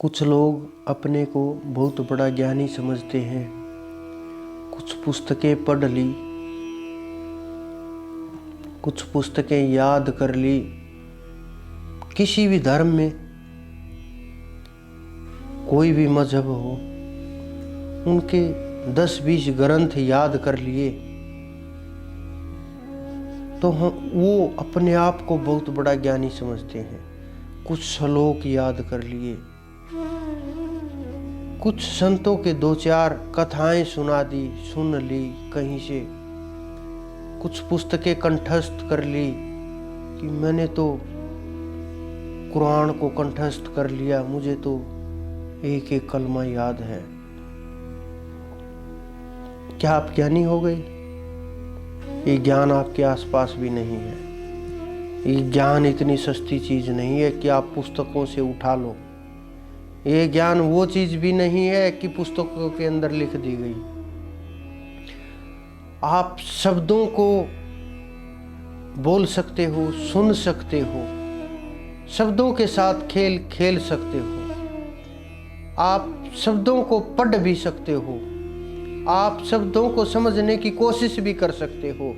कुछ लोग अपने को बहुत बड़ा ज्ञानी समझते हैं। कुछ पुस्तकें पढ़ ली, कुछ पुस्तकें याद कर ली। किसी भी धर्म में, कोई भी मजहब हो, उनके 10-20 ग्रंथ याद कर लिए तो वो अपने आप को बहुत बड़ा ज्ञानी समझते हैं। कुछ श्लोक याद कर लिए, कुछ संतों के 2-4 कथाएं सुन ली कहीं से, कुछ पुस्तकें कंठस्थ कर ली कि मैंने तो कुरान को कंठस्थ कर लिया, मुझे तो एक एक कलमा याद है। क्या आप ज्ञानी हो गए? ये ज्ञान आपके आसपास भी नहीं है। ये ज्ञान इतनी सस्ती चीज नहीं है कि आप पुस्तकों से उठा लो। ये ज्ञान वो चीज भी नहीं है कि पुस्तकों के अंदर लिख दी गई। आप शब्दों को बोल सकते हो, सुन सकते हो, शब्दों के साथ खेल खेल सकते हो, आप शब्दों को पढ़ भी सकते हो, आप शब्दों को समझने की कोशिश भी कर सकते हो।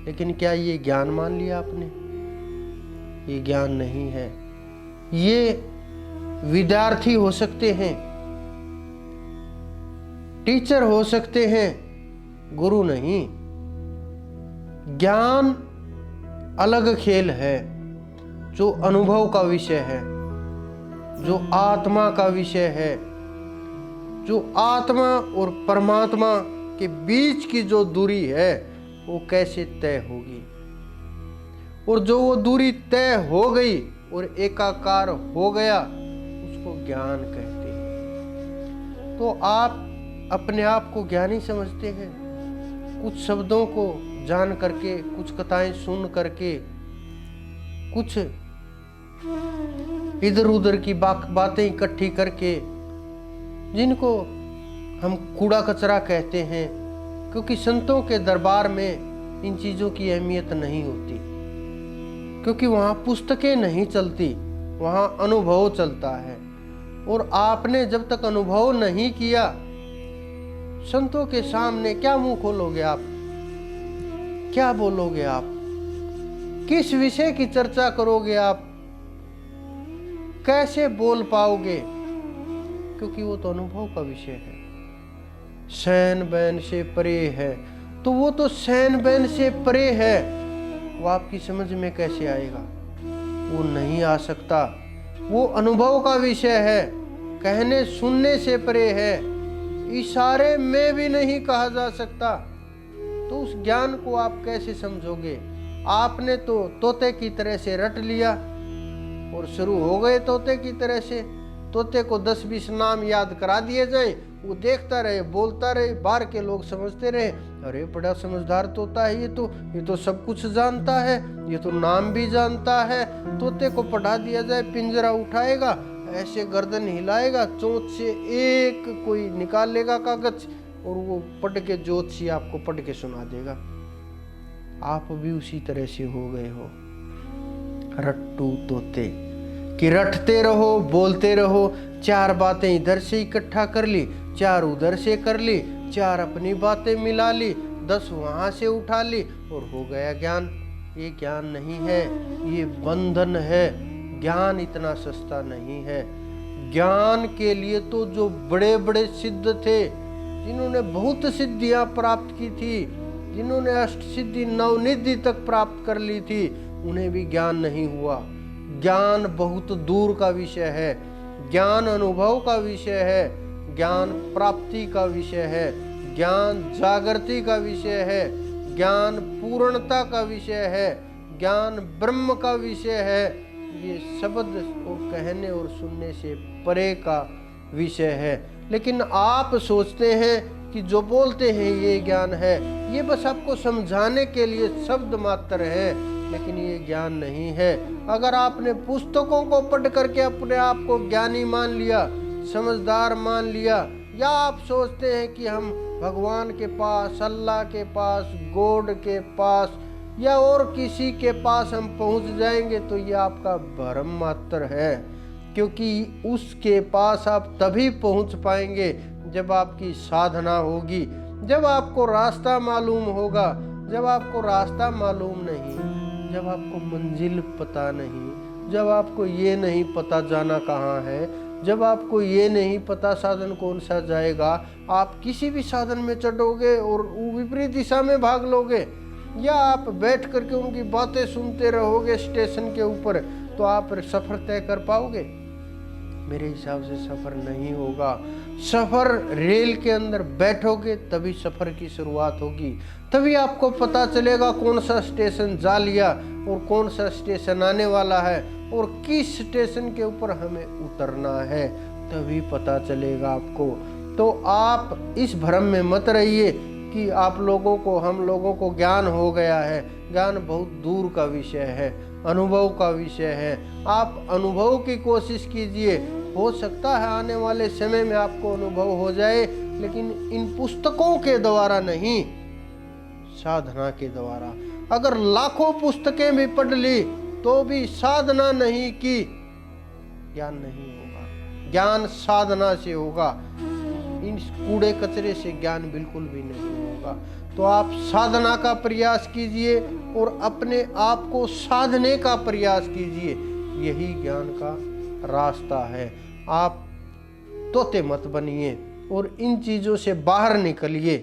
लेकिन क्या ये ज्ञान मान लिया आपने? ये ज्ञान नहीं है। ये विद्यार्थी हो सकते हैं, टीचर हो सकते हैं, गुरु नहीं। ज्ञान अलग खेल है, जो अनुभव का विषय है, जो आत्मा का विषय है, जो आत्मा और परमात्मा के बीच की जो दूरी है वो कैसे तय होगी। और जो वो दूरी तय हो गई और एकाकार हो गया, उसको ज्ञान कहते हैं। तो आप अपने आप को ज्ञानी समझते हैं। कुछ शब्दों को जान करके, कुछ कथाएं सुन करके, कुछ इधर उधर की बातें इकट्ठी करके, जिनको हम कूड़ा कचरा कहते हैं, क्योंकि संतों के दरबार में इन चीजों की अहमियत नहीं होती, क्योंकि वहां पुस्तकें नहीं चलती, वहां अनुभव चलता है। और आपने जब तक अनुभव नहीं किया, संतों के सामने क्या मुंह खोलोगे आप? क्या बोलोगे आप? किस विषय की चर्चा करोगे आप? कैसे बोल पाओगे? क्योंकि वो तो अनुभव का विषय है, सैन बैन से परे है। तो वो तो सैन बैन से परे है, वो आपकी समझ में कैसे आएगा? वो नहीं आ सकता। वो अनुभव का विषय है, कहने सुनने से परे है, इशारे में भी नहीं कहा जा सकता। तो उस ज्ञान को आप कैसे समझोगे? आपने तो तोते की तरह से रट लिया और शुरू हो गए तोते की तरह से। तोते को 10-20 नाम याद करा दिए जाए, वो देखता रहे, बोलता रहे, बाहर के लोग समझते रहे, अरे बड़ा समझदार तोता है, ये तो सब कुछ जानता है, ये तो नाम भी जानता है। तोते को पढ़ा दिया जाए, पिंजरा उठाएगा, ऐसे गर्दन हिलाएगा, चोंच से एक कोई निकाल लेगा कागज और वो पढ़ के ज्योतिषी आपको पढ़ के सुना देगा। आप भी उसी तरह से हो गए हो, रट्टू तोते कि रटते रहो, बोलते रहो। 4 बातें इधर से इकट्ठा कर ली, 4 उधर से कर ली, 4 अपनी बातें मिला ली, 10 वहां से उठा ली और हो गया ज्ञान। ये ज्ञान नहीं है, ये बंधन है। ज्ञान इतना सस्ता नहीं है। ज्ञान के लिए तो जो बड़े बड़े सिद्ध थे, जिन्होंने बहुत सिद्धियां प्राप्त की थी, जिन्होंने अष्ट सिद्धि 9 निधि तक प्राप्त कर ली थी, उन्हें भी ज्ञान नहीं हुआ। ज्ञान बहुत दूर का विषय है। ज्ञान अनुभव का विषय है, ज्ञान प्राप्ति का विषय है, ज्ञान जागृति का विषय है, ज्ञान पूर्णता का विषय है, ज्ञान ब्रह्म का विषय है। ये शब्द को कहने और सुनने से परे का विषय है। लेकिन आप सोचते हैं कि जो बोलते हैं ये ज्ञान है, ये बस आपको समझाने के लिए शब्द मात्र है, लेकिन ये ज्ञान नहीं है। अगर आपने पुस्तकों को पढ़ करके अपने आप को ज्ञानी मान लिया, समझदार मान लिया, या आप सोचते हैं कि हम भगवान के पास, अल्लाह के पास, गॉड के पास या और किसी के पास हम पहुंच जाएंगे, तो ये आपका भ्रम मात्र है। क्योंकि उसके पास आप तभी पहुंच पाएंगे जब आपकी साधना होगी, जब आपको रास्ता मालूम होगा। जब आपको रास्ता मालूम नहीं, जब आपको मंजिल पता नहीं, जब आपको ये नहीं पता जाना कहाँ है, जब आपको ये नहीं पता साधन कौन सा जाएगा, आप किसी भी साधन में चढ़ोगे और विपरीत दिशा में भाग लोगे, या आप बैठ करके उनकी बातें सुनते रहोगे स्टेशन के ऊपर, तो आप सफर तय कर पाओगे? मेरे हिसाब से सफर नहीं होगा। सफर रेल के अंदर बैठोगे तभी सफर की शुरुआत होगी, तभी आपको पता चलेगा कौन सा स्टेशन जा लिया और कौन सा स्टेशन आने वाला है और किस स्टेशन के ऊपर हमें उतरना है, तभी पता चलेगा आपको। तो आप इस भ्रम में मत रहिए कि आप लोगों को, हम लोगों को ज्ञान हो गया है। ज्ञान बहुत दूर का विषय है, अनुभव का विषय है। आप अनुभव की कोशिश कीजिए, हो सकता है आने वाले समय में आपको अनुभव हो जाए, लेकिन इन पुस्तकों के द्वारा नहीं, साधना के द्वारा। अगर लाखों पुस्तकें भी पढ़ ली तो भी साधना नहीं की, ज्ञान नहीं होगा। ज्ञान साधना से होगा, इन कूड़े कचरे से ज्ञान बिल्कुल भी नहीं होगा। तो आप साधना का प्रयास कीजिए और अपने आप को साधने का प्रयास कीजिए, यही ज्ञान का रास्ता है। आप तोते मत बनिए और इन चीज़ों से बाहर निकलिए।